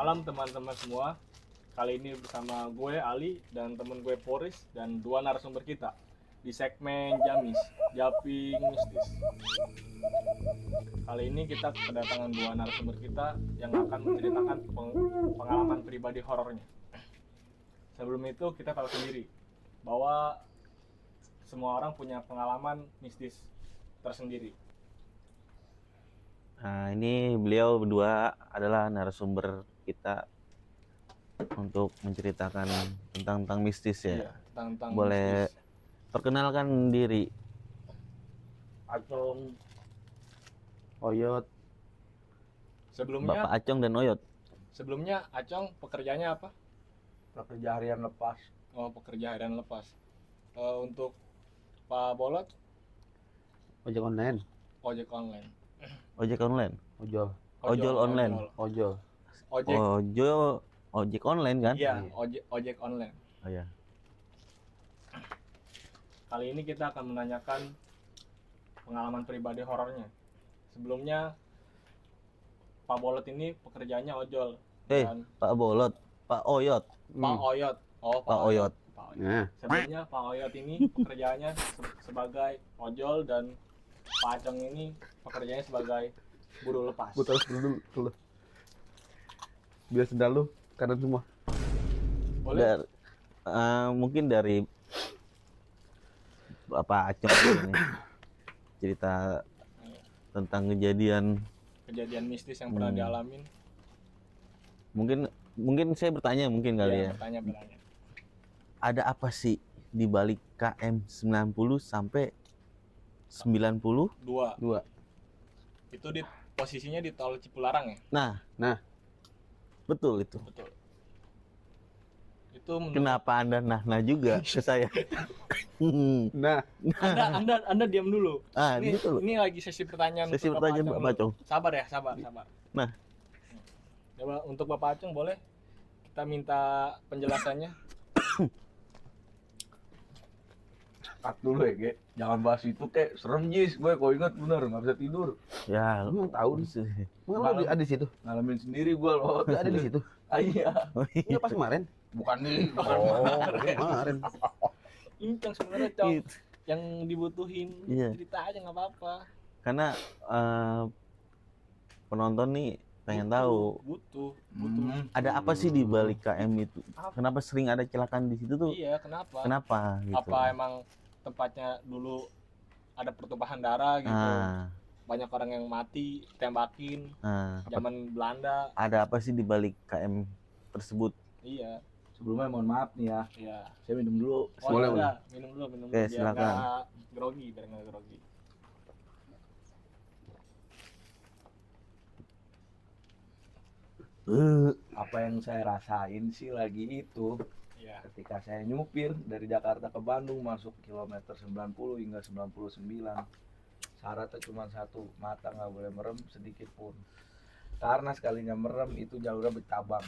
Malam teman-teman semua. Kali ini bersama gue Ali dan temen gue Poris dan dua narasumber kita di segmen Jamis, Japing Mistis. Kali ini kita kedatangan dua narasumber kita yang akan menceritakan pengalaman pribadi horornya. Sebelum itu kita tahu sendiri bahwa semua orang punya pengalaman mistis tersendiri. Nah, ini beliau berdua adalah narasumber kita untuk menceritakan tentang mistis ya. Iya, tentang Boleh mistis. perkenalkan diri. Acong, Oyot. Sebelumnya, Bapak Acong dan Oyot. sebelumnya Acong pekerjaannya apa? Pekerja harian lepas. Oh, pekerja harian lepas. Untuk Pak Bolot, Ojek online. ojek online. Ojek online. Ojol. Ojol online. Ojol. Ojek online kan? Iya, ojek online. Oh ya. Kali ini kita akan menanyakan pengalaman pribadi horornya. Sebelumnya Pak Bolot ini pekerjaannya ojol. Dan Pak Bolot, Pak Oyot. Pak Oyot. Oh, Pak Oyot. Pak Oyot. Nah, Sebelumnya Pak Oyot ini pekerjaannya sebagai ojol dan Pak Acong ini pekerjaannya sebagai buruh lepas. gue terus dulu. Biar sedal lu kanan semua. Boleh? Mungkin dari Bapak Acong ini cerita tentang kejadian. Kejadian mistis yang pernah dialamin. Mungkin saya bertanya kali ya. Bertanya. Ada apa sih di balik KM 90 sampai 92? Dua. Itu di posisinya di tol Cipularang ya? Nah, Betul itu. Betul. Itu menurut Kenapa Anda nah juga ke saya? nah, Anda diam dulu. Ini, gitu loh. ini lagi sesi pertanyaan. Sesi untuk pertanyaan Acong Bapak dulu. Acong. Sabar ya, sabar. Nah. Coba untuk Bapak Acong boleh kita minta penjelasannya? cut dulu ya, Ge. Jangan bahas itu, Kek. Serem, Jis. Gue kok ingat bener, nggak bisa tidur. Ya, Lu tahu sih. Emang lu ada di situ? Ngalamin sendiri gue loh. Ada di situ. Iya. Iya Pas kemarin? Bukan nih. Kemarin. Ini yang sebenarnya Cong, Gitu. yang dibutuhin Iya. cerita aja nggak apa-apa. Karena penonton nih pengen tahu Butuh. ada apa sih di balik KM itu. Kenapa sering ada kecelakaan di situ tuh? Iya, kenapa? Kenapa gitu? Apa emang tempatnya dulu ada pertumpahan darah gitu? Ah, Banyak orang yang mati tembakin zaman Belanda. ada apa sih di balik KM tersebut? Iya. Sebelumnya mohon maaf nih ya. Iya. Saya minum dulu. Oh, Boleh, iya, minum dulu. Oke, Biar silakan. nggak grogi, biar nggak grogi. Apa yang saya rasain sih lagi itu Iya. ketika saya nyupir dari Jakarta ke Bandung masuk kilometer 90 hingga 99. Syaratnya cuma satu, mata nggak boleh merem sedikit pun. Karena sekalinya merem itu jalurnya bercabang.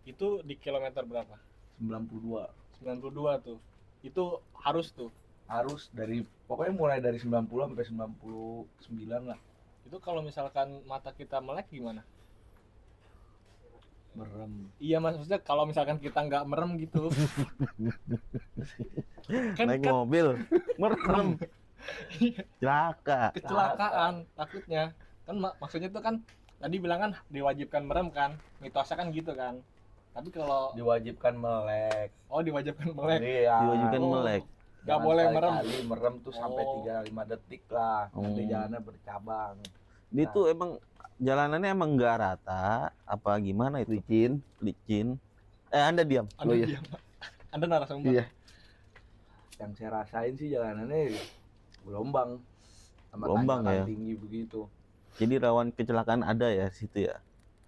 Itu di kilometer berapa? 92. 92 tuh. Itu harus tuh. Harus dari pokoknya mulai dari 90 sampai 99 lah. Itu kalau misalkan mata kita melek gimana? Merem. Iya, maksudnya kalau misalkan kita nggak merem gitu. Naik mobil, merem, celaka. Kecelakaan takutnya. Kan maksudnya tuh kan tadi bilang kan diwajibkan merem kan. Mitosnya kan gitu kan. Tapi kalau Diwajibkan melek. diwajibkan melek. Iya. Diwajibkan Oh. melek. Nggak boleh merem. Kali merem tuh sampai Oh. 3-5 detik lah. Nanti jalannya bercabang. Dia tuh emang jalanannya emang nggak rata, apa gimana itu? Licin. Anda diam. Anda diam. Anda narasumber. Iya. Yang saya rasain sih jalanannya gelombang. Sama Gelombang tanjakan ya. tinggi begitu. Jadi rawan kecelakaan ada ya situ ya.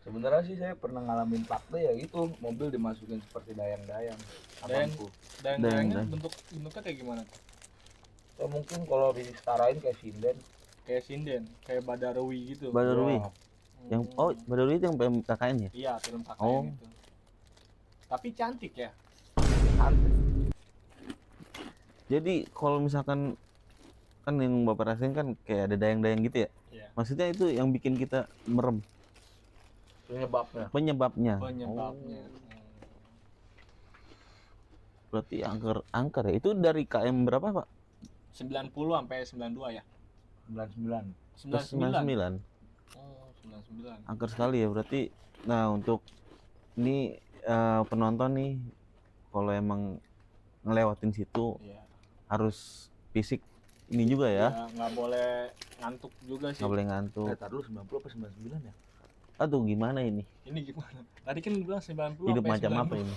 Sebenarnya sih saya pernah ngalamin fakta ya gitu, mobil dimasukin seperti dayang-dayang. Abangku. Dayang-dayangnya bentuknya kayak gimana tuh? Atau mungkin kalau disetarain kayak sinden. Kayak sinden, kayak Badarwi gitu. Badarwi. Ya. Yang Badarwi itu yang PMKKN ya? Iya, film KKN Oh. itu. Tapi cantik ya. Santai. Jadi kalau misalkan kan yang Bapak rasain kan kayak ada dayang-dayang gitu ya. Iya. Maksudnya itu yang bikin kita merem. Penyebabnya. penyebabnya. Penyebabnya. Berarti angker ya. Itu dari KM berapa, Pak? 90 sampai 92 ya. 99. 99. 99. Oh, 99. Angker sekali ya berarti. Nah, untuk ini penonton nih kalau emang ngelewatin situ Iya. harus fisik ini juga ya. Ya, nggak boleh ngantuk juga sih. Nggak boleh ngantuk. Tar dulu 90 apa 99 ya? Aduh, gimana ini? Ini gimana? Tadi kan bilang 90 Hidup sampai macam 92. apa ini?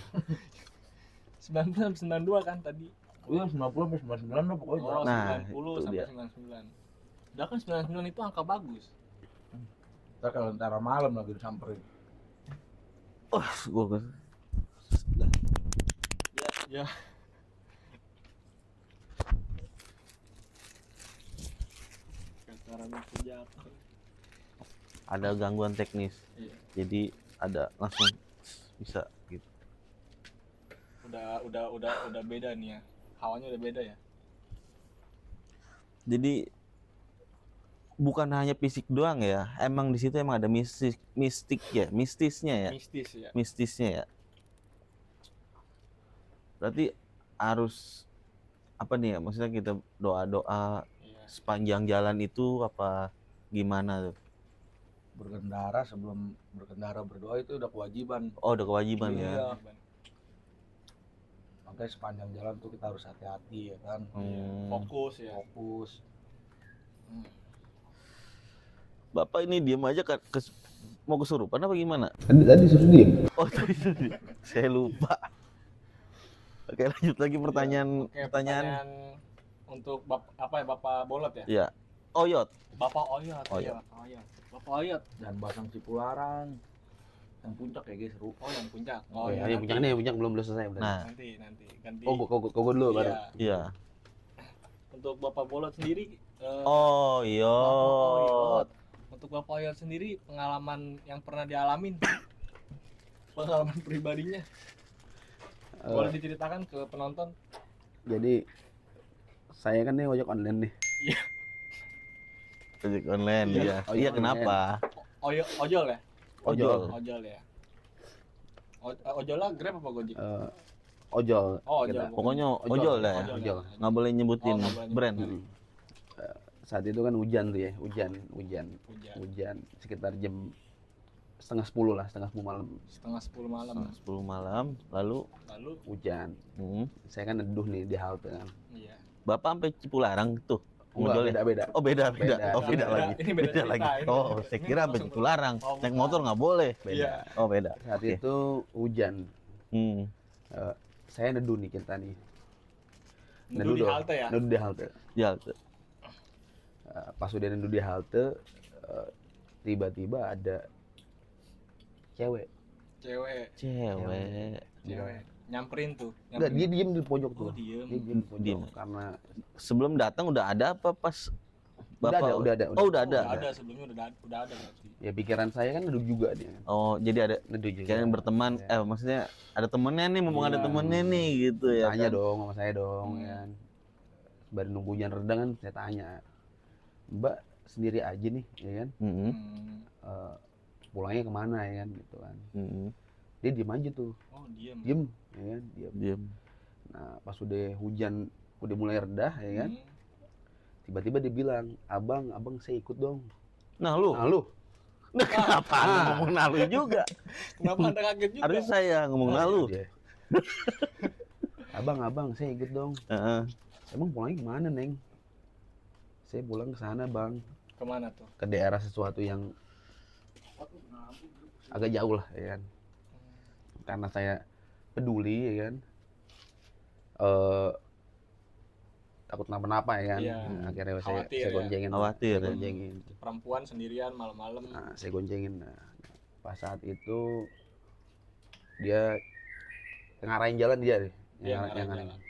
90 sampai 92 kan tadi. Iya 90 sampai 99 lah pokoknya. Oh, Nah, 90 itu sampai dia. 99. Udah kan 99 itu angka bagus. Ntar kalau ntar malam lagi disamperin. Wah, gua Ya. Kataran senjata. ada gangguan teknis. Iya. Jadi ada langsung bisa gitu. Udah beda nih ya. Hawanya udah beda ya. Jadi bukan hanya fisik doang ya. Emang di situ emang ada mistisnya ya. Mistis ya. Mistisnya ya. Berarti harus apa nih ya? Maksudnya kita doa-doa Iya. sepanjang jalan itu apa gimana tuh? Berkendara sebelum berkendara berdoa itu udah kewajiban. Oh, udah kewajiban Iya. ya. Makanya sepanjang jalan tuh kita harus hati-hati ya kan. Fokus ya. Fokus. Hmm. Bapak ini diem aja kan mau kesurupan apa gimana? Tadi suruh diem. Oh, tadi saya lupa. Oke, lanjut lagi pertanyaan. Oke, pertanyaan untuk Bapak Bolot ya? Ya. Oyot. Bapak Oyot. Oyot. Iya, Bapak Oyot. Bapak Oyot. Dan Basang Cipularang. Yang puncak ya guys seru. Oh, yang puncak. Oh iya, ya, yang puncak nih, yang puncak belum selesai. Nah, Nanti ganti. Oh, gua dulu baru. Iya. iya. Untuk Bapak Bolot sendiri Oh, Bapak Oyot. Oyot. Untuk Bapak Oyot sendiri pengalaman yang pernah dialamin. Pengalaman pribadinya. Boleh diceritakan ke penonton? Jadi saya kan nih ojek online nih. Ojek online Iya. ya. Ojek Iya, online. kenapa? Ojol ya? Ojol. Ojol ya. Ojol lah Grab apa Gojek? Ojol. Oh, ojol. kita. Pokoknya ojol lah ya. Ojol. Nggak boleh nyebutin Oh, nggak boleh brand. nyebutin. Saat itu kan hujan tuh ya, hujan Hujan. sekitar jam setengah 10 lah, setengah 10 malam Setengah 10 malam. 10 malam lalu Lalu hujan. hmm, Saya kan neduh nih di halte kan. iya. Bapak sampai Cipularang tuh. Enggak, ngojolnya? beda-beda. Oh, beda. Beda. Oh, beda Beda. lagi. Ini beda cerita, lagi. ini Oh, beda. saya Ini kira sampai langsung Cipularang. Oh, Naik bukan. motor nggak boleh. Iya. Oh, beda. Saat Oke. itu hujan. Hmm. Saya neduh nih kita nih. Neduh di dong. halte ya? Neduh di halte. Ya, Pas udah neduh di halte, tiba-tiba ada cewek. Cewek. cewek. Nyamperin tuh. Enggak, dia diem di pojok tuh. Oh, diem. Dia diem di pojok Diem. karena Sebelum datang udah ada apa pas udah Bapak? ada, udah ada. Oh, udah ada. Udah ada sebelumnya udah ada berarti. Ya pikiran saya kan neduh juga dia. Oh, jadi ada Neduh juga. kalian berteman, Ya. maksudnya ada temennya nih, mumpung ada Iya. temennya nih gitu ya. Tanya kan? dong sama saya dong Hmm. ya kan. Baru nunggu hujan reda kan saya tanya. Mbak sendiri aja nih ya kan. Mm-mm. Hmm. Pulangnya kemana ya kan gitu kan. Mm-mm. Dia diem aja tuh. Oh, diem. Diem ya kan, diem. Diam. Nah, pas udah hujan udah mulai reda ya kan. Hmm. Tiba-tiba dia bilang, "Abang, saya ikut dong." Nah, lu. Nah, lu Kenapa Anda ngomong nah lu juga? Kenapa Anda kaget juga? Harusnya saya ngomong nah lu. dia. Abang, saya ikut dong. Heeh. Emang pulangnya kemana, Neng? Saya pulang ke sana, Bang. Kemana tuh? Ke daerah sesuatu yang agak jauh lah, ya kan. Karena saya peduli, ya kan. Takut kenapa-napa, ya kan. Iya. Nah, akhirnya Khawatir, saya ya. goncengin. Khawatir, Saya ya. goncengin. Perempuan sendirian malam-malam. Nah, saya goncengin. Nah, pas saat itu dia ngarahin jalan dia deh. Iya, Yang ngarahin ngarahin. jalan.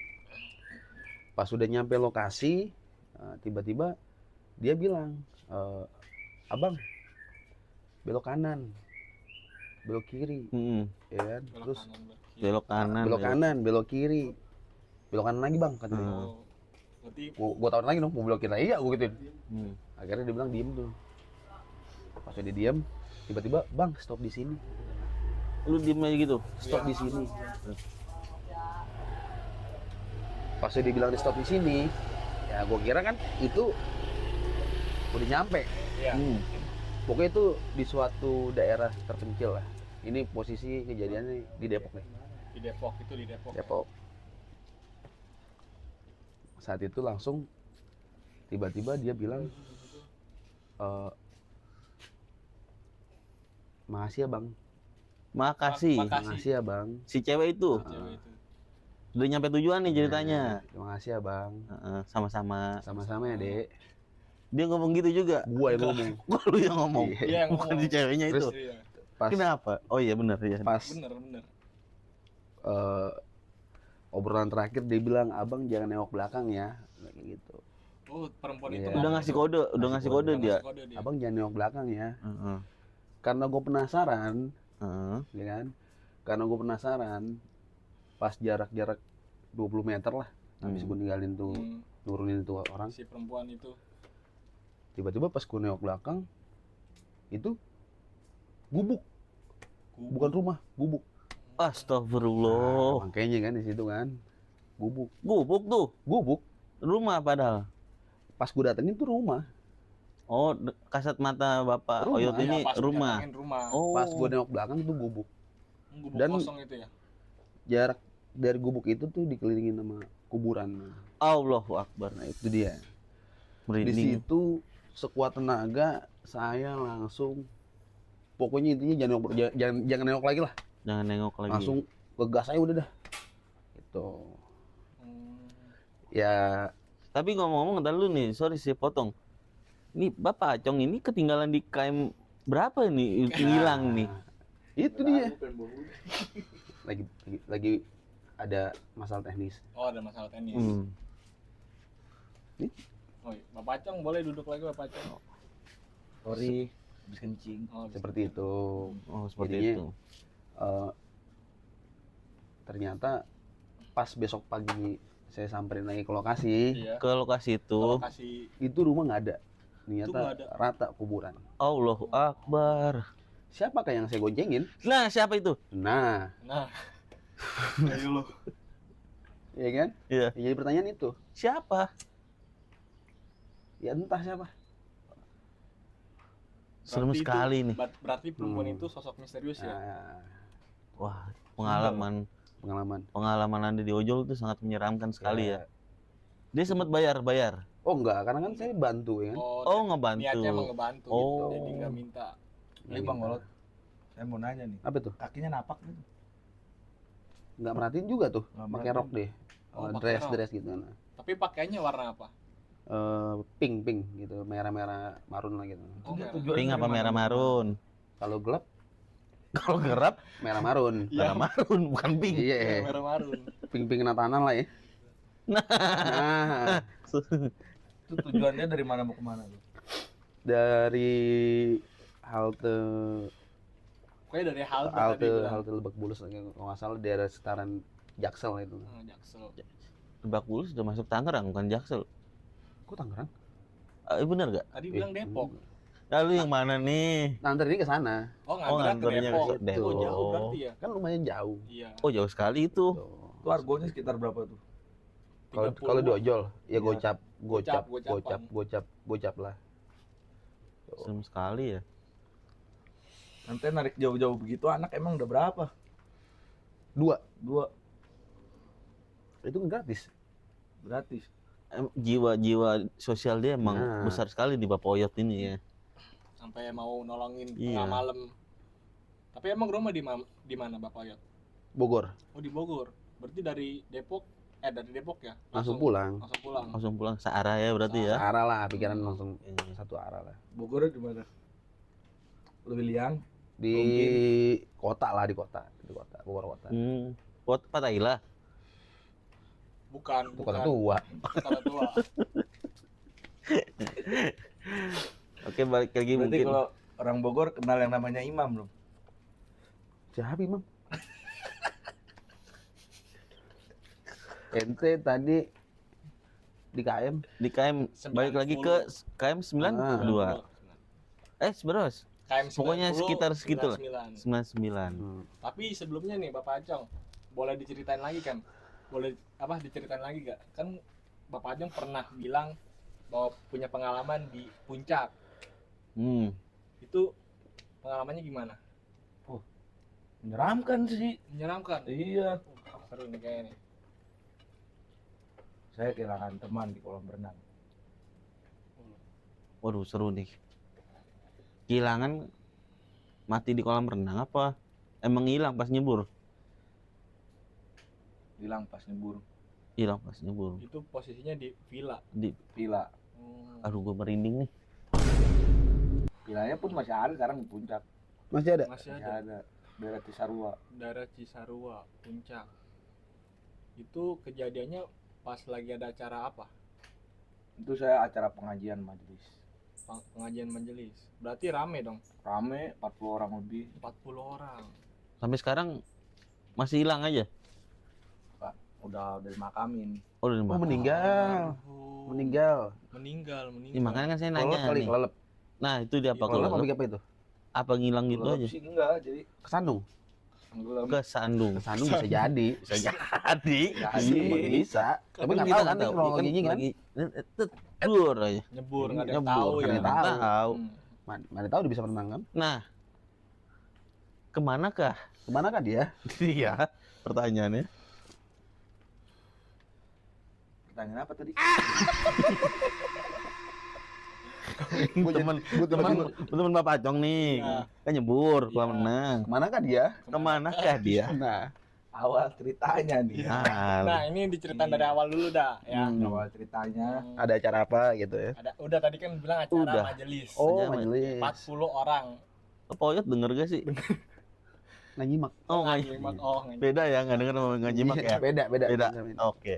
Pas sudah nyampe lokasi, tiba-tiba dia bilang, "Abang, belok kanan, belok kiri," Mm-mm. ya kan? Belok Terus kanan, belok kiri. Belok kanan. belok ya. kanan, belok kiri, belok kanan lagi bang, kata dia. Oh. Berarti Gua tawarin lagi dong, mau belok kiri lagi ya, gua gituin. Hmm. Akhirnya dia bilang diem tuh. Pas dia diem, Tiba-tiba, "Bang, stop di sini. Lu diem aja gitu. Stop di sini." Pas dia bilang di stop di sini, ya gue kira kan itu udah nyampe. Iya. Pokoknya itu di suatu daerah terpencil lah. Ini posisi kejadiannya di Depok nih. Di Depok, itu di Depok. Depok. Saat itu langsung tiba-tiba dia bilang, "Makasih ya bang, Makasih. makasih ya bang, Si cewek itu Cewek itu. udah nyampe tujuan nih ceritanya. terima kasih ya bang, Heeh, sama-sama. sama-sama ya dek." Dia ngomong gitu juga. Gua yang ngomong. Gua lu yang ngomong. Iya. Iya, yang Bukan ngomong. si ceweknya itu. Terus Iya. Pas Kenapa? Oh iya benar ya. pas Bener. eh, obrolan terakhir dia bilang, "Abang jangan nengok belakang ya," kayak gitu. Oh, perempuan itu Iya. Udah ngomong ngasih itu. kode, udah ngasih kode Udah dia. ngasih kode dia. "Abang jangan nengok belakang ya." Heeh. Karena gue penasaran, Heeh. ya kan? Karena gue penasaran, pas jarak-jarak 20 meter lah, habis gue ninggalin tuh, Hmm, nurunin tuh orang, si perempuan itu. tiba-tiba pas gue nengok belakang, itu gubuk, bukan rumah, gubuk. Astagfirullah. Makanya kan di situ kan, gubuk, Gubuk tuh. gubuk. Rumah padahal. Pas gue datengin tuh rumah. Oh, kasat mata Bapak Rumah. Oyot ini Iya, pas rumah. didatengin rumah. Oh. Pas gue nengok belakang itu gubuk. Gubuk dan- kosong itu ya. Jarak dari gubuk itu tuh dikelilingin sama kuburan. Allahu Akbar. Nah itu dia. Di Merinding. situ sekuat tenaga saya langsung, pokoknya intinya jangan nengok lagi lah, Jangan nengok lagi. langsung ngegas aja udah dah. Itu Hmm. ya Tapi ngomong-ngomong ntar lu nih, sorry saya potong. Ini Bapak Acong ini ketinggalan di KM berapa nih? Hilang nih. itu dia. Lagi ada masalah teknis. Oh, ada masalah teknis. Hmm. Oh, iya. Bapak Acong boleh duduk lagi Bapak Acong. Sorry, habis kencing. Oh, Seperti itu. Oh, seperti Jadinya, itu. Eh, ternyata pas besok pagi saya samperin lagi ke lokasi, Iya. Ke lokasi itu, Lokasi itu rumah nggak ada. Itu Ternyata nggak ada. rata kuburan. Allahu Akbar. Siapakah yang saya goncengin? Nah, siapa itu? Nah, nah. Ayo lo. ya kan? Iya. Ya, jadi pertanyaan itu, Siapa? ya entah siapa. Serem Berarti itu- sekali nih. Berarti perempuan Hmm. itu sosok misterius ya. Nah, Wah, pengalaman pengalaman. Anda di ojol itu sangat menyeramkan sekali ya. Ya. Dia sempat bayar. Oh enggak, karena kan saya bantu ya kan. Oh, ngebantu. Niatnya emang ngebantu Oh. gitu. Jadi nggak minta. Ini Bang Olot, saya mau nanya nih, Apa tuh? kakinya napak nih? Nggak merhatiin juga tuh. Nggak Pakai merhatiin. rok deh. Oh, pakai rok. Dress gitu kan. Tapi pakaiannya warna apa? Pink gitu, merah-merah marun lah gitu. Oh, Dia merah. tujuannya Pink dari apa mana? merah marun? Kalau gelap Kalau gerap, merah marun. Iya. merah marun bukan pink. Iya, Merah marun. pink-pink Natanan lah ya. Nah, Itu tujuannya dari mana mau kemana tuh? dari halte Pokoknya dari halte tadi bilang. halte Lebak Bulus kalau nggak salah daerah sekitaran Jaksel itu. Oh, Jaksel. Lebak Bulus sudah masuk Tangerang bukan Jaksel. Kok Tangerang? Bener gak? Tadi bilang Depok. Lalu yang mana nih? Nanti ini ke sana. Oh, Oh, nganternya ke nganternya Depok. ke Depok. Oh, jauh berarti ya. Kan lumayan jauh. Iya. Oh jauh sekali itu. Tuh. Itu argonya sekitar berapa tuh? Kalau 30. kalau di ojol ya Iya. gocap lah. Serem sekali ya. Nanti narik jauh-jauh begitu anak emang udah berapa? Dua. Itu Itu kan gratis. gratis. Jiwa-jiwa sosial dia emang Nah. besar sekali di Bapak Oyot ini ya. Sampai mau nolongin Iya. tengah malam. Tapi emang rumah di mana Bapak Oyot? Bogor. Oh, di Bogor. Berarti dari Depok ya? Langsung pulang. Langsung pulang. Langsung pulang searah ya berarti ya. Searah lah, pikiran langsung Iya. satu arah lah. Bogor di mana? Lebih liang. Di kota lah, di kota, Bogor kota. Buat Patahila. Bukan. Itu kota tua. Kota tua. Oke, balik lagi Berarti mungkin. kalau orang Bogor kenal yang namanya Imam belum? Siapa Imam? Ente tadi di KM Di KM balik lagi ke KM 92. Ah. 9? KM 90, Pokoknya sekitar segitu lah. 99. 99. Tapi sebelumnya nih Bapak Ajong, boleh diceritain lagi kan? Boleh diceritain lagi gak? Kan Bapak Ajong pernah bilang bahwa punya pengalaman di puncak. Itu pengalamannya gimana? Menyeramkan sih. Menyeramkan? Iya. Seru nih kayaknya nih. Saya kehilangan teman di kolam renang. Waduh, seru nih. Kehilangan mati di kolam renang apa? Emang hilang pas nyebur? Hilang pas nyebur. Hilang pas nyebur. Itu posisinya di villa. Di Villa. aduh, gue merinding nih. Villanya pun masih ada sekarang di puncak. Masih ada? Masih Masih ada. ada. Daerah Cisarua. Daerah Cisarua, puncak. Itu kejadiannya pas lagi ada acara apa? Itu saya acara pengajian majelis. Pengajian majelis. Berarti rame dong. Rame, 40 orang lebih. 40 orang. Sampai sekarang masih hilang aja. Udah dimakamin. Oh, udah Oh, dimakan. meninggal. Oh, Meninggal. meninggal. Ih, makanya kan saya Kelelep nanya kali, nih. kelelep. Nah, itu dia apa Kelelep kalau apa itu? apa ngilang gitu Kalau aja. sih enggak, jadi Kesandung. tenggelam. Kesandung. Kesandung bisa jadi. Bisa jadi. Jadi Bisa. Tapi nggak kita tahu kan kronologinya kan. lagi tetur aja. Nyebur, nggak ada yang Nyebur, tahu nggak ya. ada yang tahu. Mana tahu dia bisa berenang kan? Nah, kemanakah? Kemana kan dia? Iya, pertanyaannya. Pertanyaan apa tadi? teman Bapak Acong nih, Nah. kan nyebur kolam Iya. renang. Kemana kan dia? Kemanakah dia? Nah, Awal ceritanya nih. Nah, ini diceritain dari awal dulu dah ya. Awal ceritanya ada acara apa gitu ya? Udah tadi kan bilang acara Udah. majelis. Oh, Aja, majelis. 40 orang. Poyot denger gak sih? Nggak nyimak. Oh, nggak Nyimak. Oh, nggak beda ya, nggak denger sama nggak nyimak ya? Beda. Beda. Oke.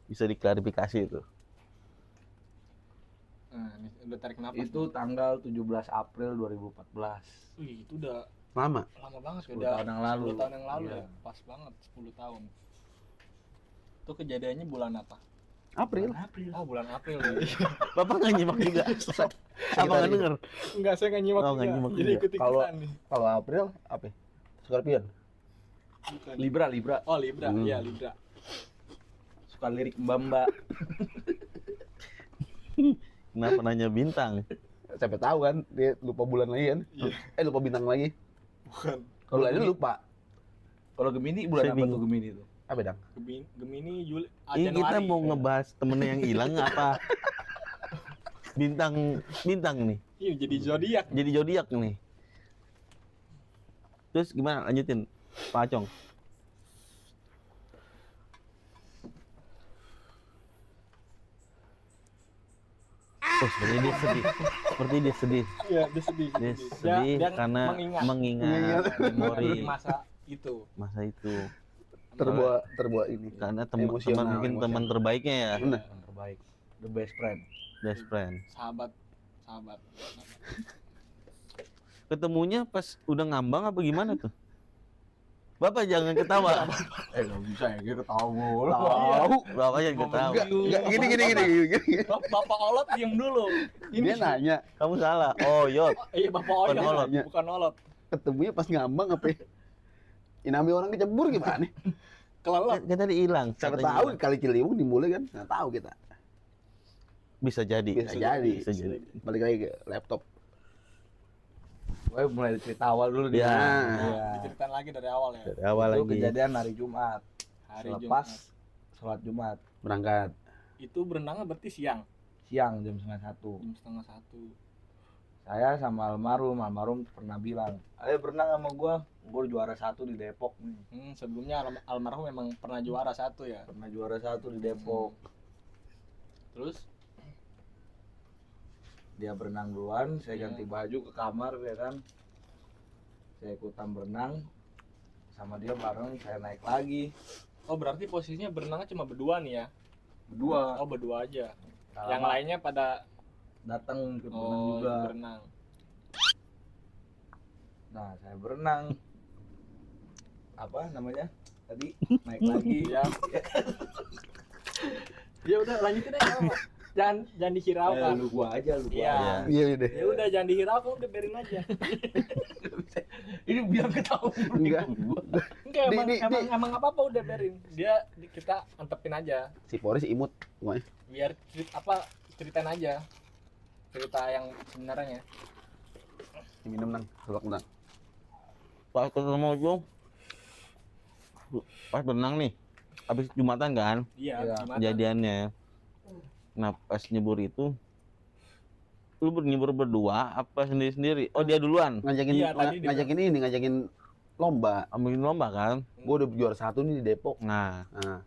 Bisa diklarifikasi itu. Nah, ini udah tarik napas. itu tanggal 17 April 2014. Wih, itu udah Lama. lama banget 10 udah tahun yang lalu. 10 tahun yang lalu Iya. ya. Pas banget 10 tahun. Itu kejadiannya bulan apa? April. Oh, bulan April ya. Bapak nggak nyimak juga? Apa nggak denger? Enggak, saya nggak nyimak Oh, juga. nggak nyimak Jadi juga. ikut-ikutan nih. Kalau April apa? Ya? Scorpion. Bukan. Libra. Oh, Libra. Iya, Libra. Suka lirik Mbak. Kenapa nanya bintang? Siapa tahu kan dia lupa bulan lagi kan? Lupa bintang lagi. Bukan. Bulannya lupa. Kalau Gemini bulan Saya apa bingung. tuh Gemini tuh? Apa dang? Gemini Juli Ini kita Januari. mau ngebahas temennya yang hilang apa? Bintang nih. Iya, jadi zodiak. Jadi zodiak nih. Terus gimana lanjutin, Pak Acong? Oh, seperti dia sedih. Iya, dia sedih. Dia sedih Dia karena mengingat memori masa itu. masa itu. Terbuat ini. Karena Emosional, mungkin teman terbaiknya ya, Benar. Yang terbaik. The best friend. best friend. Sahabat. Ketemunya pas udah ngambang apa gimana tuh? Bapak jangan ketawa. Nggak bisa ya, dia ketawa mulu. Tahu. Bapak jangan ketawa. Enggak gini. Bapak Olot diam dulu. Dia nanya, Kamu salah. Oh, Yot. Iya, Bapak Bukan Olot, Olot. bukan Olot. ketemunya pas ngambang apa? Ya? Inami orang kecebur gimana? Kelelep. Kita hilang. Siapa katanya tahu hilang. kali Ciliwung dimulai kan? Nggak tahu kita. Bisa jadi. Bisa jadi. Bisa jadi. Balik lagi ke laptop. Gue mulai dari cerita awal dulu nih. Ya. Iya. Diceritain lagi dari awal ya. Dari awal Itu lagi. kejadian hari Jumat. Hari Selepas Jumat. sholat Jumat. Berangkat. Itu berenangnya berarti siang, Siang jam 12:30. jam setengah 1. Saya sama almarhum pernah bilang, ayo berenang sama gue juara 1 di Depok nih. Sebelumnya almarhum memang pernah juara 1 ya. Pernah juara 1 di Depok. Terus Dia berenang duluan, saya Iya. ganti baju ke kamar ya kan. Saya ikutan berenang sama dia bareng, saya naik lagi. oh berarti posisinya berenangnya cuma berdua nih ya. Berdua. Oh, berdua aja. Nah, Yang lama lainnya pada datang ke berenang juga. ikut berenang. Nah, saya berenang. Apa namanya? Tadi naik lagi. Ya. Ya udah lanjutin aja. Apa? jangan dihiraukan. Lu gua aja, lu gua. Iya. aja. Iya deh. Ya udah jangan dihiraukan, udah biarin aja. Ini biar ketahuan. Enggak. Enggak Di- emang, di- emang, emang apa-apa udah biarin. Kita antepin aja. Si Poris imut. Gimana? Biar ceritain aja. Cerita yang sebenarnya. Minum nang, selok nang. Pas ketemu itu pas berenang nih, habis Jumatan kan Iya, Iya. gimana? kejadiannya. Nah pas nyebur itu, lu nyebur berdua apa sendiri-sendiri? Oh dia duluan, Ngajakin Iya, tadi dia ngajakin lomba. ambilin lomba kan. Gua udah juara 1 nih di Depok. Nah Nah,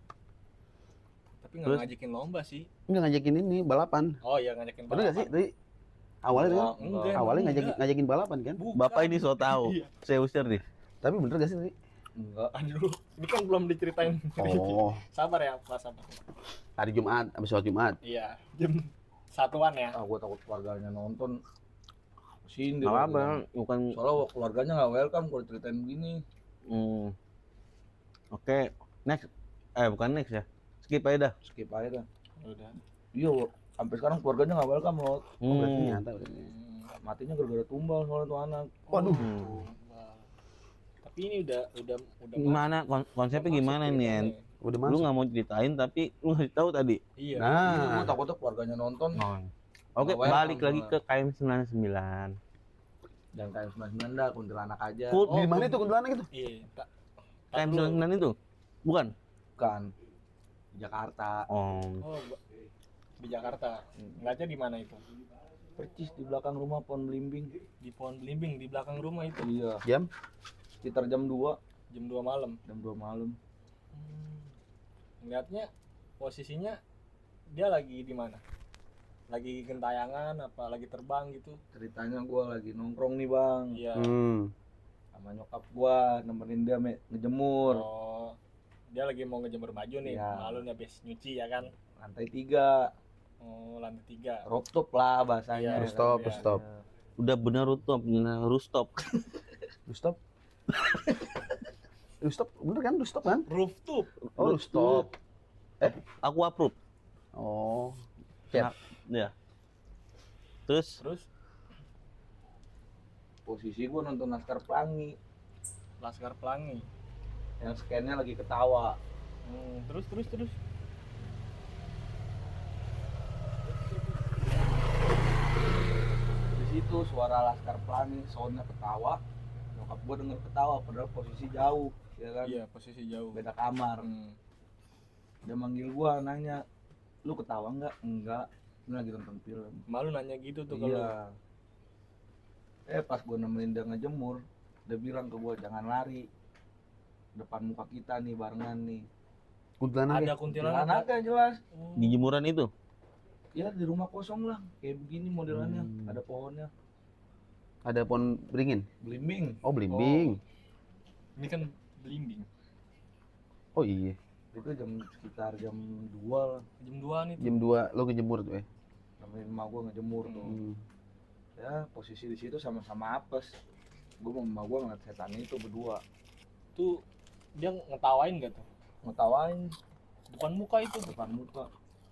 Tapi nggak Terus? ngajakin lomba sih. enggak ngajakin ini balapan. Oh iya ngajakin Bener gak sih? Tadi awalnya Enggak, kan? Enggak, Awalnya enggak. ngajakin balapan kan? Bukan. bapak ini so tahu, Iya. saya usir nih. Tapi bener gak sih tadi? Enggak. Aduh, ini kan belum diceritain. Oh, Sabar ya, Pak, sabar. hari Jumat, habis sholat Jumat. Iya, jam satuan ya. Ah, gua takut keluarganya nonton. Sindir. Nggak apa, bukan. Soalnya keluarganya nggak welcome kalau ceritain begini. Oke, next. Bukan next ya. Skip aja dah. Skip aja dah. Udah. Iya, sampai sekarang keluarganya nggak welcome loh. Oh, berarti Hmm. nyata berarti. Matinya gara-gara tumbal soalnya tuh anak. Waduh. Wah. Tapi ini udah Gimana konsepnya gimana nih, En? Udah Lu masuk. nggak mau ceritain tapi lu ngasih tahu tadi. Iya. Iya, Nah, gua takutnya keluarganya nonton Oke, Nggak welcome balik lagi gua. ke KM99. dan KM99 dah kuntilanak aja. Kut, di mana itu kuntilanak itu? Iya. Tak dulu. KM99 itu? Bukan? Bukan. Di Jakarta. Oh. Oh, di Jakarta. Ngeliatnya di mana itu? Percis di belakang rumah pohon belimbing. Di pohon belimbing di belakang rumah itu. Iya, Jam? sekitar jam 2, Jam 2 malam. jam 2 malam. Ngeliatnya posisinya dia lagi di mana? Lagi gentayangan apa lagi terbang gitu? Ceritanya gua lagi nongkrong nih, Bang. Iya. Sama nyokap gua nemenin dia ngejemur. Oh, dia lagi mau ngejemur baju nih, Iya. malu nih habis nyuci ya kan? Lantai 3, Oh, lantai 3. rooftop lah bahasanya. Iya, Rooftop, kan. rooftop. Udah bener rooftop, bener rooftop. Rooftop. Rooftop, bener kan? Rooftop kan? Rooftop. Oh, rooftop. Aku approve. Oh, Ya. Terus Terus Posisi gua nonton Laskar Pelangi, Laskar Pelangi. yang scan-nya lagi ketawa. Terus. Di situ suara Laskar Pelangi, soundnya ketawa. Nyokap gua denger ketawa padahal posisi jauh, ya kan? Iya, posisi jauh. Beda kamar. Hmm. Dia manggil gua nanya, "Lu ketawa nggak?" "Enggak. Ini lagi nonton film." Malu nanya gitu tuh kalau. Iya. Pas gua nemenin dia ngejemur, dia bilang ke gua, "Jangan lari. Depan muka kita nih barengan nih." kuntilanak Ada ya? kuntilanak. Anaknya jelas. Oh. di jemuran itu Ya di rumah kosong lah, kayak begini modelannya, Hmm. ada pohonnya, Ada pohon beringin. belimbing. Oh, belimbing. Ini kan belimbing. Oh iya. Itu sekitar jam 2 lah, Jam 2 nih tuh. Jam 2 lo ngejemur tuh ya. nemenin emak gua ngejemur tuh. Ya posisi di situ sama-sama apes. Gua sama emak gua ngeliat setan itu berdua, Tuh dia ngetawain gak tuh? ngetawain Depan muka itu. depan muka.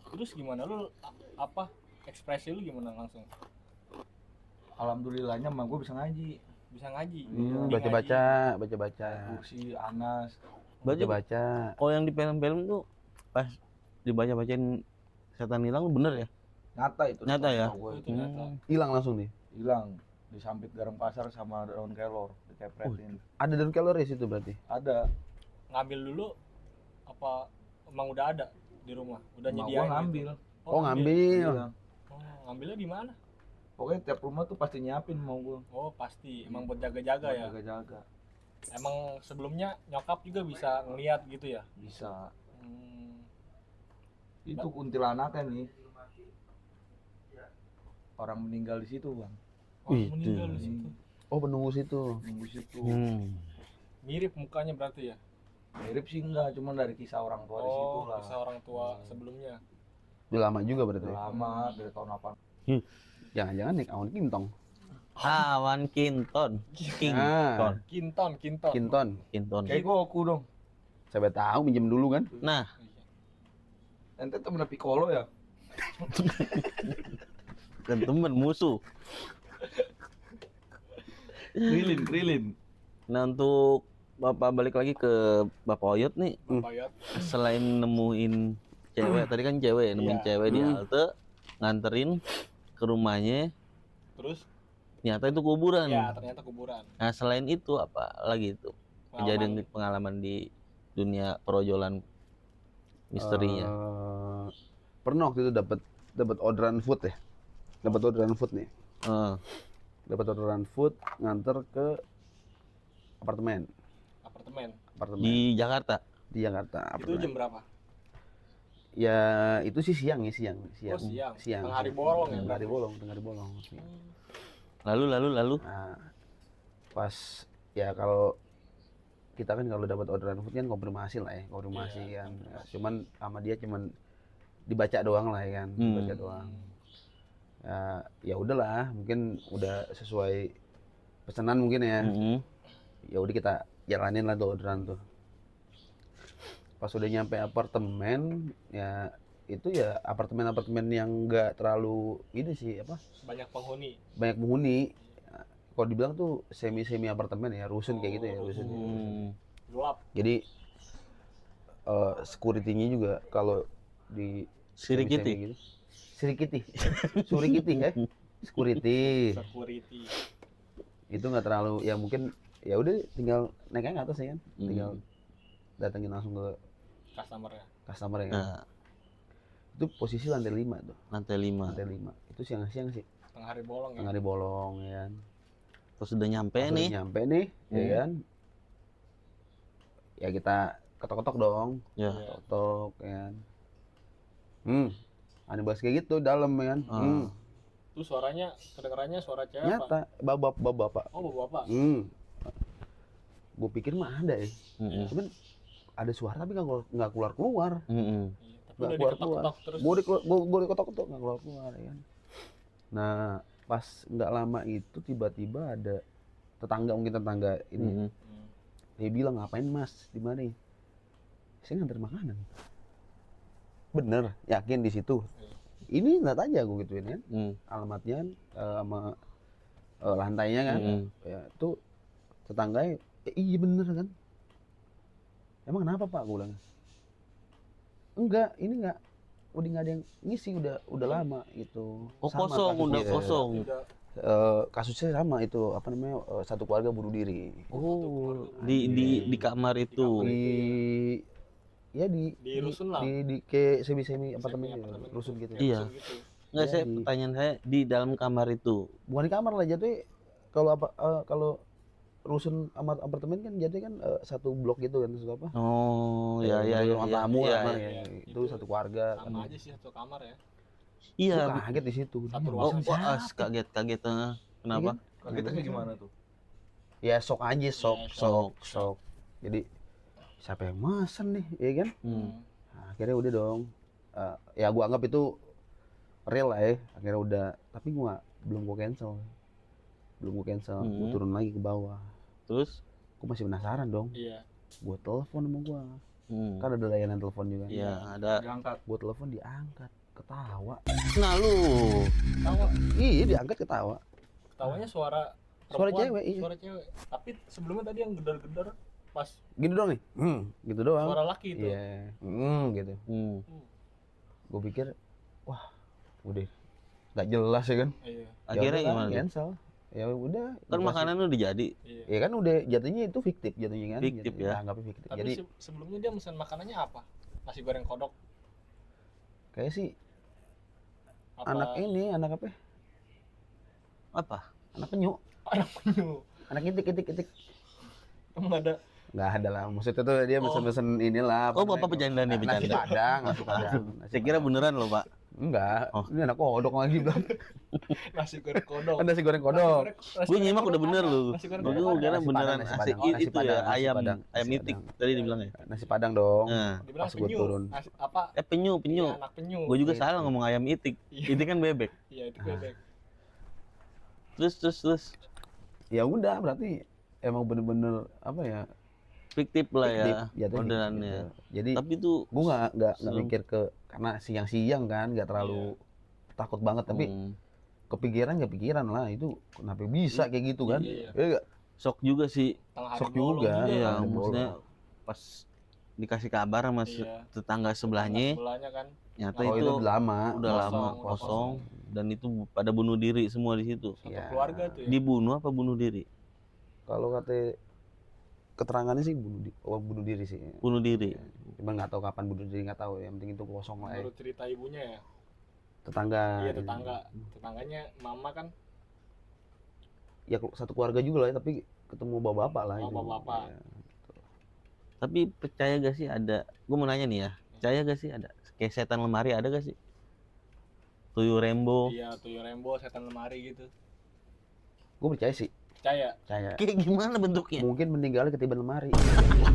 Terus gimana lu apa ekspresi lu gimana langsung? Alhamdulillahnya emak gua bisa ngaji. Bisa ngaji. Iya. Dia Baca-baca, ngaji. baca-baca. Kursi, Anas. baju. Baca-baca. Kalau yang di film-film tuh pas dibaca-bacain setan hilang bener ya? Nyata itu. Nyata ya? Emak gua Itu nyata. Hilang langsung nih. hilang, disampit garam pasar sama daun kelor, dikepretin. Ada daun kalori situ berarti. Ada. Ngambil dulu apa emang udah ada di rumah? Udah Emak nyediain gua ngambil. gitu? Oh, ngambil. Iya. Oh, ngambilnya di mana? Pokoknya tiap rumah tuh pasti nyiapin mau gua. Oh, pasti emang buat jaga-jaga ya. Jaga-jaga. Emang sebelumnya nyokap juga bisa ngeliat gitu ya. Bisa. Hmm. Itu kuntilanaknya nih. Orang meninggal di situ, Bang. Oh, Wih, meninggal tuh. di situ. Oh, penunggu situ. Nunggu situ. Mirip mukanya berarti ya? Mirip sih enggak, cuma dari kisah orang tua di situ Oh, lah. kisah orang tua sebelumnya. Udah lama juga berarti. Udah lama, dari tahun 8. Jangan-jangan Nick Awan Kintong. Awan Kinton. Kinton. Kinton. Kinton. Kinton. Kayak Goku dong. Siapa tahu minjem dulu kan. Nah, Iya. Ente temen Piccolo ya? Bukan teman, musuh. Krilin. Nah, untuk Bapak balik lagi ke Bapak Oyot nih, Bapak Yot. selain nemuin cewek, tadi kan cewek ya, nemuin Iya. cewek di halte, nganterin ke rumahnya, Terus ternyata itu kuburan. ya ternyata kuburan. Nah, selain itu apa lagi itu? Kejadian pengalaman di dunia perojolan misterinya. Pernah waktu itu dapat orderan food ya. Dapat orderan food nih. Eh, Dapat orderan food nganter ke apartemen. di Jakarta. Di Jakarta. Itu Apartemen. jam berapa? Ya itu sih siang. Oh, siang. Tengah hari bolong ya, Tengah hari berarti? bolong. Lalu. Nah, pas ya kalau kita kan kalau dapat orderan food kan konfirmasi lah ya, konfirmasi Iya, kan. konfirmasi. Cuman sama dia cuman dibaca doang lah ya kan, dibaca doang. Ya udahlah, mungkin udah sesuai pesanan mungkin ya. Ya udah kita jalanin lah tuh orderan tuh. Pas udah nyampe apartemen, ya itu ya apartemen yang enggak terlalu ini sih apa? Banyak penghuni. Banyak penghuni. Kalau dibilang tuh semi apartemen ya, rusun kayak gitu ya, Oh, rusun. Gelap. Jadi security-nya juga kalau di Sirikiti. semi-semi gitu. Surikiti ya. Security. Itu nggak terlalu ya, mungkin ya udah tinggal naik ke atas ya kan. Tinggal datengin langsung ke customer ya kan. Nah, Itu posisi lantai 5 tuh. lantai 5. Lantai 5. Itu siang-siang sih. Tengah hari bolong ya. Tengah hari bolong ya kan. Terus udah nyampe Pas udah nih. nyampe nih, ya kan. Ya kita ketok-ketok dong. Ya. Ketok ya kan. Ada bahas kayak gitu dalam ya kan. Itu suaranya, kedengarannya suara cewek apa? Nyata bapak. Oh, bapak. Gue pikir mah ada ya. Cuman ada suara tapi nggak keluar. Iya, tapi udah diketok-ketok terus. Gue diketok-ketok nggak keluar ya kan. Nah pas nggak lama itu tiba-tiba ada mungkin tetangga ini. Dia bilang, ngapain mas di mana? Saya nganter makanan. Bener, yakin di situ. Ini nggak aja gue gituin kan. Alamatnya sama lantainya kan. Ya itu tetangganya, iya bener kan. Emang kenapa pak? Gue bilang. Enggak, ini enggak. Udah nggak ada yang ngisi, udah lama gitu. Oh, Sama kosong, udah kasusnya. kosong. Kasusnya sama itu, apa namanya, satu keluarga bunuh diri. Oh, di kamar itu. Di rusun lah. Di kayak semi apartemen gitu, Semi-apartemen rusun gitu. Iya. Enggak, Ya, saya pertanyaan saya di dalam kamar itu. Bukan di kamar lah jatuhnya. Kalau rusun apartemen kan jatuhnya kan satu blok gitu kan, satu apa? Oh, ya. Ruang tamu Iya, lah, iya. itu satu keluarga. Sama aja sih satu kamar ya. Iya. Gua kaget di situ. Satu Oh, ruangan. wah, kaget. Kenapa? Kagetnya gimana tuh? Ya sok aja, Ya, sok. Jadi siapa yang mesen nih, ya kan? Nah, akhirnya udah dong. Ya gua anggap itu real lah ya. Akhirnya udah, tapi belum gua cancel. Gua turun lagi ke bawah. Terus? Gua masih penasaran dong. Iya. Gua telepon sama gua. Kan ada layanan telepon juga. Iya, ada. Diangkat. Gua telepon diangkat, ketawa. Nah, lu. Tawa. Iya, diangkat ketawa. Ketawanya suara Suara perempuan, cewek, iya. Suara cewek. Tapi sebelumnya tadi yang gedar-gedar pas Gitu doang nih. Gitu doang. suara laki itu. Iya. Gitu. Gue pikir, wah, udah nggak jelas ya kan. Iya. Akhirnya Ya udah, gimana? cancel. Ya udah. Kan dikasih. makanan udah jadi. Iya. Ya kan udah jatuhnya itu fiktif jatuhnya kan. Fiktif Jatuhnya ya. anggapnya fiktif. Tapi Jadi sebelumnya dia pesan makanannya apa? Nasi goreng kodok. kayak sih Apa? anak apa? Ya? Apa? Anak penyu. Anak penyu. Anak itik. Emang ada. Nggak ada lah. Maksudnya tuh dia mesen inilah. Oh, Bapak bercanda nih, Nasi bercanda. Padang. Saya kira beneran loh, Pak. Enggak. Oh. Ini anak kodok lagi bilang. Nasi goreng kodok. Kan nasi goreng kodok. Gue nyimak udah bener lu. Nasi goreng Gue kodok. kira Nasi beneran Padang, nasi asik. Padang. Oh, nasi Itu Padang, ya nasi ayam Padang, ayam nasi itik Padang. tadi dibilang ya. Nasi Padang dong. Nah, Dibilang Pas gua penyu. turun. Apa? penyu. Iya, anak penyu. Gue juga Iya. salah ngomong ayam itik. Iya. Itik kan bebek. Iya, itu bebek. Terus Ya udah berarti emang bener-bener apa ya? fiktif lah ya Fiktif, jatuhnya orderannya. gitu. Jadi Tapi itu gue nggak Sebelum- mikir ke, karena siang-siang kan nggak terlalu takut banget, tapi kepikiran lah itu kenapa bisa kayak gitu kan? Iya. Iya nggak? Shock juga sih. Tengah hari Shock bolong juga. Iya, hari maksudnya bolong. pas dikasih kabar sama Iya. tetangga sebelahnya, Sebelahnya kan. nyata Oh, itu itu lama. udah kosong, lama udah kosong dan itu pada bunuh diri semua di situ. Satu Iya. keluarga tuh ya. Dibunuh apa bunuh diri? Kalau kata keterangannya sih bunuh diri sih. Bunuh diri. Cuman nggak tahu kapan bunuh diri, nggak tahu. Yang penting itu kosong lah. Menurut cerita ibunya ya. Tetangga. Iya tetangganya mama kan. Ya satu keluarga juga lah, tapi ketemu bapak-bapak lah. Oh, itu. bapak-bapak. Ya. Tapi percaya gak sih ada? Gue mau nanya nih ya. Percaya gak sih ada? Kayak setan lemari ada gak sih? Tuyul Rembo. Iya tuyul Rembo, setan lemari gitu. Gue percaya sih. Percaya. Percaya. Kayak gimana bentuknya? Mungkin meninggalnya ketiban lemari.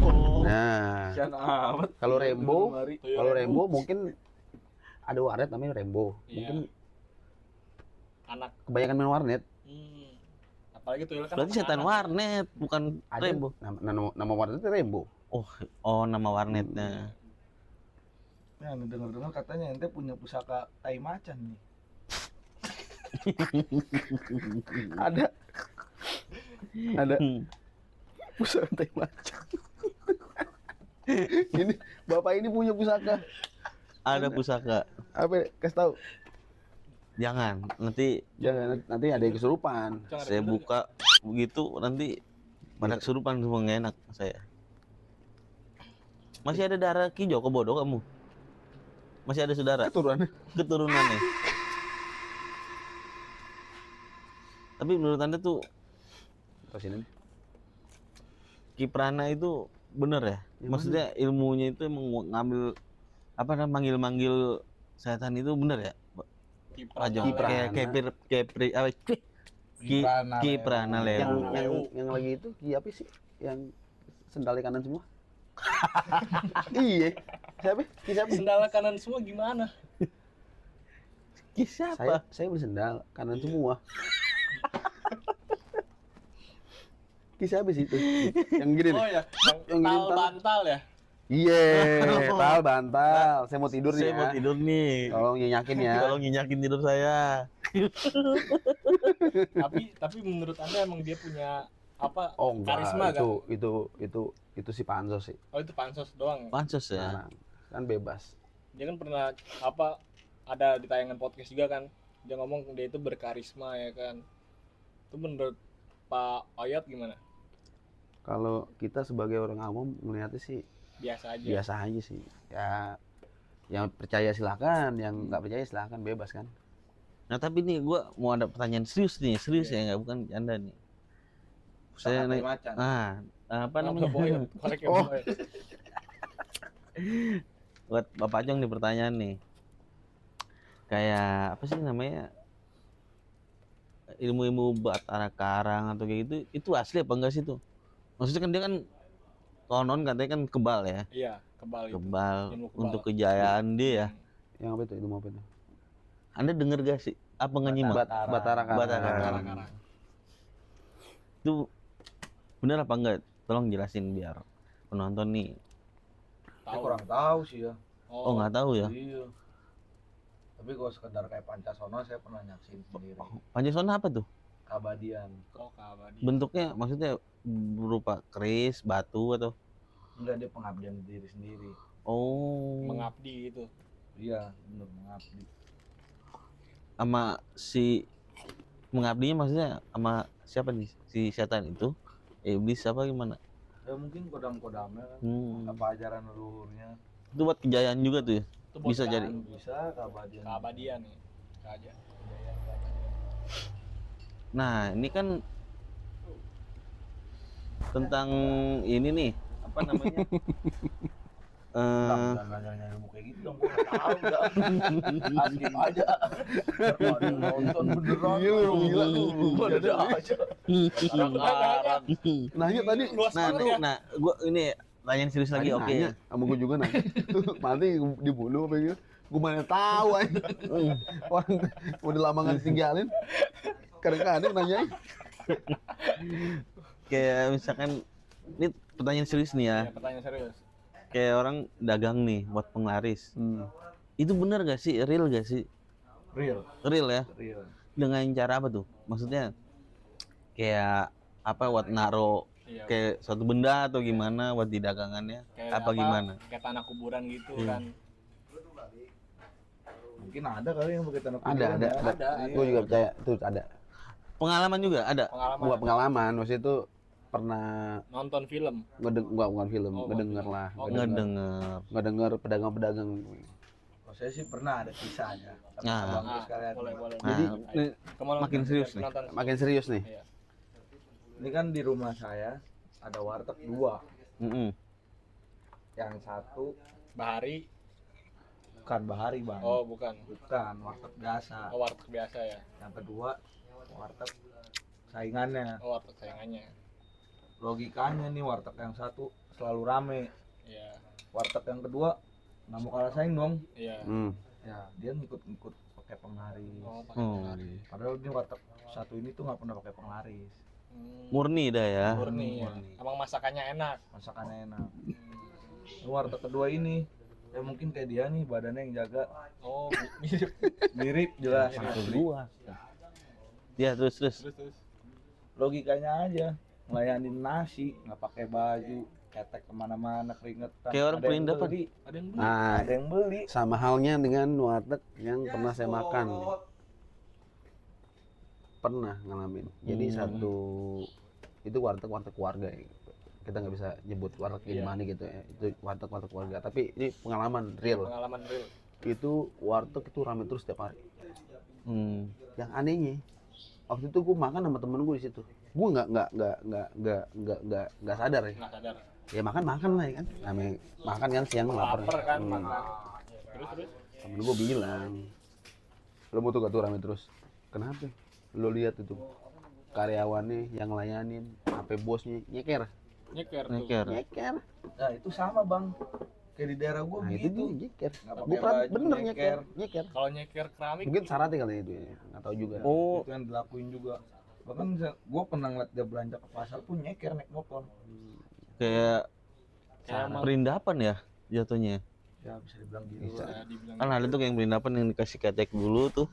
Oh. Nah, Kasian amat. kalau Rembo, Tuyul kalau Rembo mungkin ada warnet namanya Rembo. Iya. Mungkin anak. kebanyakan main warnet. Apalagi tuyul kan. Berarti anak-anak. setan warnet, bukan Ada Rembo. nama warnetnya Rembo. Oh nama warnetnya. Nah, dengar-dengar katanya ente punya pusaka tai macan nih. Ada. Ada Hmm. pusaka tai macan. Ini bapak ini punya pusaka. Ada pusaka. Apa? Kasih tahu. Jangan, nanti Jangan nanti ada yang kesurupan. Jangan ada saya bener buka begitu nanti pada kesurupan semua nggak enak saya. Masih ada darah Ki Joko bodoh kamu? Masih ada saudara Keturunan. keturunannya? Tapi menurut anda tuh Terus ini. Ki Prana itu bener ya? Yang Maksudnya ilmunya itu emang ngambil apa namanya manggil-manggil setan itu bener ya? Aja Kiprana. Ki Prana Lewu. Yang lagi itu Ki apa sih? Yang sendalnya kanan semua. Iya. Siapa? Ki siapa? Sendal kanan semua gimana? Ki siapa? Saya beli sendal kanan semua. Ki siapa sih itu? Yang gini Oh nih. ya, Yang tal gini, bantal ya. Iya, tal bantal. Saya mau tidur nih Saya mau ya. tidur nih. Tolong nyenyakin ya. Tolong nginyakin tidur saya. Tapi menurut Anda emang dia punya apa? Oh enggak, karisma kan? itu si Pansos sih. Oh itu pansos doang. Pansos ya. Sekarang kan bebas. Dia kan pernah apa ada di tayangan podcast juga kan. Dia ngomong dia itu berkarisma ya kan. Itu menurut Pak Oyot gimana? Kalau kita sebagai orang awam melihatnya sih Biasa aja. biasa aja sih. Ya yang percaya silakan, yang nggak percaya silakan, bebas kan. Nah tapi nih gue mau ada pertanyaan serius nih, serius ya nggak bukan canda nih. Saya Pusaka tai nih, macan. apa Kenapa namanya? Boyot? Korek ya, Oh. Boyot. Buat Bapak Jong nih pertanyaan nih. Kayak apa sih namanya? Ilmu-ilmu Batara Karang atau kayak gitu, itu asli apa enggak sih tuh? Maksudnya kan dia kan konon katanya kan kebal ya, Iya, kebal itu. kebal Ilmu kebal. untuk kejayaan dia ya. Yang apa itu? Ilmu apa itu? Anda denger gak sih? Apa ngenyimak? Batara Karang. Batara Karang-karang. Itu bener apa enggak? Tolong jelasin biar penonton nih. Saya kurang tahu sih ya. Oh nggak tahu ya. Iya. Tapi kalau sekedar kayak Pancasona saya pernah nyaksin sendiri. Pancasona apa tuh? Kabadian. Oh, kabadi. Bentuknya maksudnya berupa keris, batu atau? Enggak, dia pengabdian diri sendiri. Oh. Mengabdi gitu. Iya, benar mengabdi. Sama si mengabdinya maksudnya sama siapa nih? Si setan itu? Iblis apa gimana? Ya mungkin kodam-kodamnya kan. Hmm. Apa ajaran leluhurnya. Itu buat kejayaan juga tuh ya? Itu buat Bisa jadi. Bisa kabadian. keabadian nih. Aja. Nah ini kan tentang ini nih apa namanya? Jangan nanya ilmu kayak gitu dong, gua nggak tahu dah. Asking aja. Biar ada yang nonton beneran. Gila. Ada aja. Sekarang Nanya tadi. Luas Nah banget tuh, ya. nah gua ini tanyaan serius lagi, Tadi oke. nanya, sama gue juga nanya. Nanti dibunuh apa gitu. Gue mana tahu aja. Orang udah lama nggak ditinggalin. Kadang-kadang nanyain. Kayak misalkan ini pertanyaan serius nih ya. Ya, pertanyaan serius. Kayak orang dagang nih buat penglaris. Itu bener gak sih? Real gak sih? Real, Real ya. real. Dengan cara apa tuh? Maksudnya kayak apa buat naro Iya, kayak suatu benda atau gimana buat di dagangannya? kayak Apa gimana? kayak tanah kuburan gitu Iya. kan. Mungkin ada kali yang pakai tanah Ada, kuburan ada, ya. ada. Gue juga percaya itu ada. Pengalaman juga ada. Pengalaman Gua pengalaman, maksudnya itu pernah nonton film. bukan film, Oh, ngedenger bukan lah, film. Oh, Ngedenger. ngedenger pedagang-pedagang. Kalau saya sih pernah ada kisahnya. Tapi Nah. abang sekalian. Boleh. Nah, Jadi ini Kemana makin serius nih. penonton? makin serius nih. Iya. Ini kan di rumah saya ada warteg 2. mm-mm. Yang satu Bahari. bukan Bahari bang. Oh, bukan. Bukan warteg biasa. Oh, warteg biasa ya. Yang kedua warteg saingannya. Oh, warteg sayangannya. Logikanya nih warteg yang satu selalu rame. Iya. Warteg yang kedua nggak mau kalah saing dong. Iya. Ya dia ngikut-ngikut pakai penglaris. Oh, pakai Oh, bahari. Padahal ini warteg satu ini tuh nggak pernah pakai penglaris. murni dah ya. Murni ya. Murni. Emang masakannya enak. Masakannya enak. Ini warteg kedua ini ya mungkin kayak dia nih badannya yang jaga Oh, mirip. mirip jelas. Satu asli. dua. Ya terus. Terus. Logikanya aja ngelayanin nasi nggak pakai baju ketek kemana-mana keringetan. Kayak orang Ada yang perindapan. beli, Ada yang beli. Nah, ada yang beli. sama halnya dengan warteg yang pernah saya makan. Pernah ngalamin. Jadi satu itu warteg keluarga ya. Kita nggak bisa nyebut warteg Iya. gimana gitu ya. Itu warteg keluarga. Tapi ini pengalaman real. Pengalaman real. Itu warteg itu ramai terus setiap hari. Hmm. Yang anehnya waktu itu gue makan sama temen gue di situ. Gue nggak sadar ya. Nggak sadar. Ya makan lah ya kan. Namanya makan kan siang lapar. Lapar kan Hmm. makan. Terus. Temen gue bilang, lo mau tuh gak tuh rame terus. Kenapa? Lo lihat itu karyawannya yang ngelayanin, sampai bosnya nyeker. Nyeker tuh. Nyeker. Nyeker. Nah itu sama bang kayak di daerah gua Nah itu gitu. dia nyeker. Nggak pakai Bukan baju, bener nyeker. nyeker. Nyeker. Kalau nyeker keramik Mungkin syaratnya kali itu ya. Nggak tahu juga. Oh, Itu yang dilakuin juga. Bahkan gua pernah ngeliat dia belanja ke pasar pun nyeker naik motor. kayak kayak emang perindapan ya jatuhnya. Ya bisa dibilang gitu. Bisa. lah. dibilang Kan ada tuh kayak yang perindapan yang dikasih ketek dulu tuh.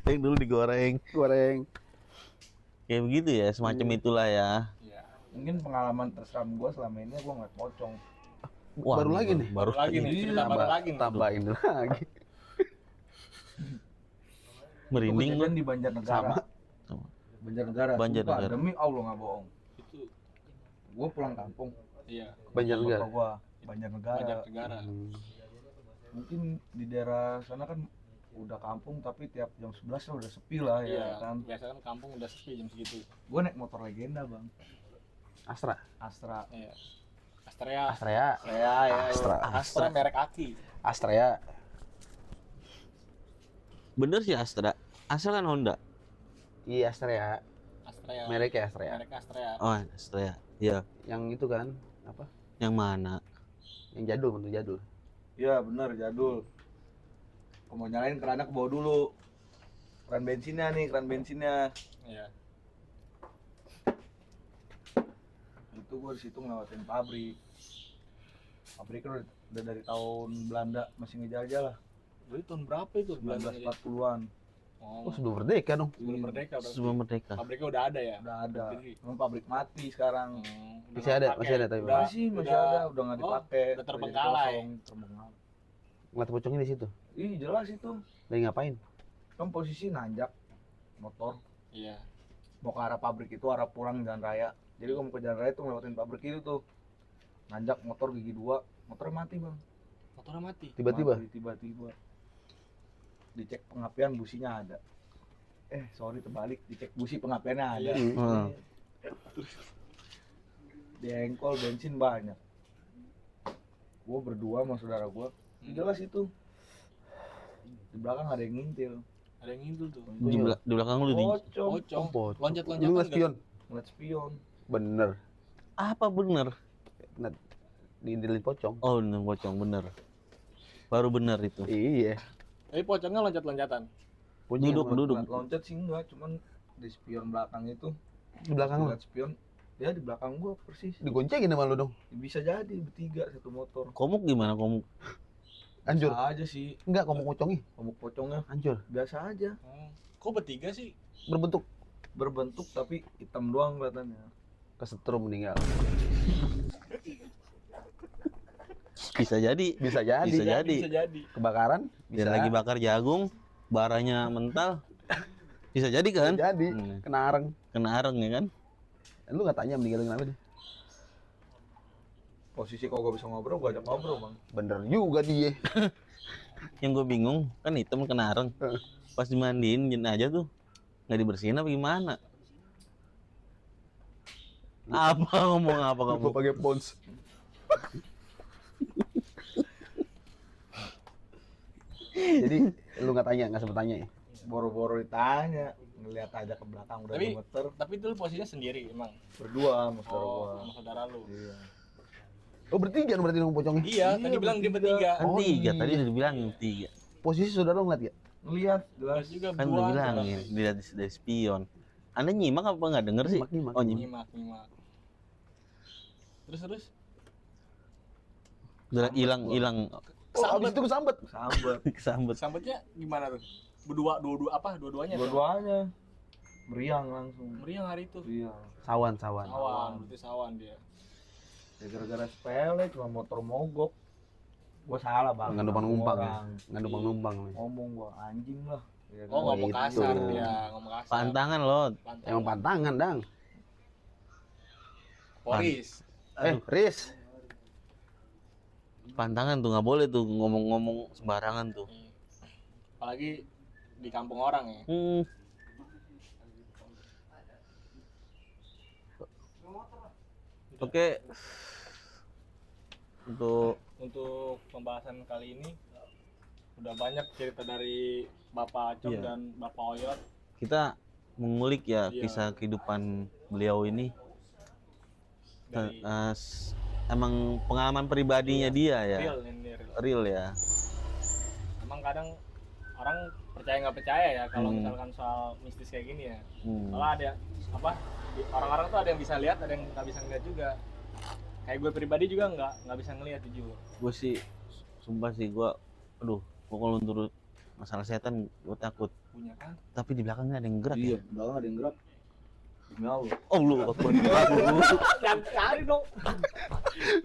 Yang dulu digoreng. Goreng. Kayak begitu ya, semacam itulah ya. Iya. Mungkin pengalaman terseram gua selama ini gua ngeliat pocong. Wah, Baru lagi nih. Baru lagi nih, cerita baru lagi nih. Tambahin lagi. Merinding Itu gua. kejadian di Banjarnegara. Sama. Banjarnegara. Banjarnegara. Sumpah, demi Allah nggak bohong. Itu Gua pulang kampung. iya. Banjarnegara. Bapak gua Banjarnegara. Banjarnegara. Mungkin di daerah sana kan udah kampung tapi tiap jam 11 udah sepi lah Iya. ya kan. Biasa kan kampung udah sepi jam segitu. Gua naik motor legenda bang, Astra. Astra. Iya. Astrea. Astrea. Ya. Astra. Astra merek aki. Astrea. Bener sih Astra. Astra kan Honda. Iya Astrea. Astrea. Mereknya Astrea. Merek Astrea. Oh, Astra. Iya. Yang itu kan apa? Yang mana? Yang jadul, bentuk jadul. Iya bener jadul. Kalau mau nyalain kerannya ke bawah dulu. Keran bensinnya. Iya. Itu gua di situ ngelewatin pabrik. Pabrik kan udah dari tahun Belanda masih ngejajah lah. Berarti tahun berapa itu? 1940-an. Oh, Oh, sebelum merdeka dong. sebelum merdeka berarti. Sebelum merdeka. Pabriknya udah ada ya? Udah ada. Berdiri. Memang pabrik mati sekarang. Udah Masih nggak ada, dipakai. masih ada tapi. Udah- Masih ada, udah nggak Oh, dipakai. udah terbengkalai. Jadi kosong, terbengkalai. Ngeliat pocongnya di situ. Ih jelas itu. Lagi ngapain? Kan posisi nanjak motor Iya. mau ke arah pabrik itu arah pulang jalan raya. Jadi kalau mau ke jalan raya tuh ngelewatin pabrik itu tuh. Nanjak motor gigi 2, motornya mati bang. Motornya mati. Tiba-tiba. Mati, tiba-tiba. Dicek pengapian businya ada. Sorry terbalik, dicek busi pengapiannya ada. Iya. Hmm. Di engkol bensin banyak. Gua berdua sama saudara gua. Jelas itu. Di belakang ada yang ngintil. Ada yang ngintul tuh. Di belakang lu di. Pocong. Pocong. Pocong. Loncat-loncatan Lu ngeliat nggak? spion? Ngeliat spion. Bener. Apa bener? Ngeliat diintilin pocong. Oh, bener pocong bener. Baru bener itu. Iya. Tapi pocongnya loncat-loncatan. Pocong Duduk, yang duduk. Ngeliat loncat sih enggak, cuman di spion belakang itu. di belakang lu. Ngeliat spion. Ya di belakang gua persis. Digoncengin sama lu dong. Bisa jadi bertiga satu motor. Komuk gimana komuk? Hancur. Biasa aja sih. Enggak, komuk pocongnya Komuk pocongnya hancur. biasa aja. Kok bertiga sih? Berbentuk Berbentuk tapi hitam doang kelihatannya. kesetrum meninggal. Bisa jadi. Bisa jadi. Bisa jadi. Bisa jadi. Kebakaran Dia bisa lagi bakar jagung, baranya mental. Bisa jadi kan? Bisa jadi. Hmm. Kena areng. Kena areng ya kan? Lu nggak tanya meninggal kenapa dia? Posisi kalau gua bisa ngobrol, gua ajak ngobrol, Bang. Bener juga dia. Yang gue bingung kan hitam kena areng. Pas dimandiin jenazah tuh nggak dibersihin apa gimana? Apa ngomong apa kamu? Gua pakai pons. Jadi lu nggak tanya, nggak sempet tanya ya? Boro-boro ditanya, ngeliat aja ke belakang udah Tapi- gemeter. Tapi itu lu posisinya sendiri emang. Berdua sama saudara gua. Oh, sama saudara lu. Iya. Oh bertiga berarti nunggu pocongnya? Iya, tadi bilang dia bertiga. Kan Oh, tiga, iya. tadi udah dibilang tiga. Posisi saudara lu ngeliat ya? Ngeliat jelas. Terus juga Kan udah bilang ya, dilihat dari spion. Anda nyimak apa nggak denger sih? Nyimak. Oh nyimak. Nyimak, nyimak. Terus Udah hilang. Oh abis itu kesambet. Sambet. Kesambet. sambutnya gimana tuh? Dua-duanya? Dua-duanya meriang langsung. Meriang hari itu. Iya. Sawan. Sawan, berarti sawan dia. Ya, gara-gara sepele cuma motor mogok. Gua salah, Bang. Nggak numpang numpang ya? Orang. Nggak numpang. Ngomong gua anjing lah. Ya, Oh, ngomong itu. kasar dia, ngomong kasar. Pantangan loh. Pantangan. Emang pantangan dang. Polis. Riz. Pantangan tuh nggak boleh tuh ngomong-ngomong sembarangan tuh. Apalagi di kampung orang ya. Oke. Untuk pembahasan kali ini udah banyak cerita dari Bapak Acong Iya. dan Bapak Oyot. Kita mengulik ya Iya. kisah kehidupan beliau ini. Dari Emang pengalaman pribadinya dia ya. real ini real. Real ya. Emang kadang orang percaya nggak percaya ya kalau Hmm. misalkan soal mistis kayak gini ya. Hmm. Malah ada apa? Orang-orang tuh ada yang bisa lihat, ada yang nggak bisa ngeliat juga. Kayak gue pribadi juga nggak bisa ngeliat jujur. Gue sih sumpah sih gue kalau untuk masalah setan gue takut. Punya kan? Tapi di belakangnya ada yang gerak Iya, ya. belakang ada yang gerak. Demi Allah. Oh lu Akbar. Jangan cari dong.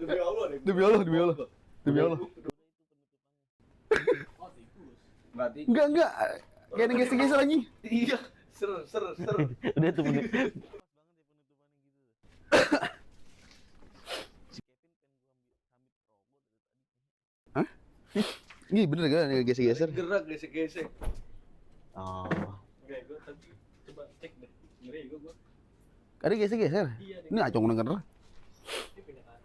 Demi Allah deh. Demi Allah. Oh, tikus. Berarti Enggak. Kayak ada geser-geser lagi. iya, ser. Udah tuh menit. Iya bener kan ada geser-geser. Gerak gesek-gesek. Oh. Oke, gue tadi coba cek deh. Ngeri gue. Ada geser-geser. Iya deh. Ini acong denger. Dia punya tanah.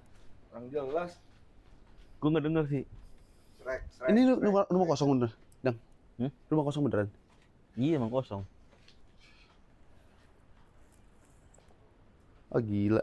Orang jelas. Gue nggak denger sih. Srek. Ini rumah kosong bener. Dang. Hmm? Rumah kosong beneran. Iya emang kosong. Oh gila.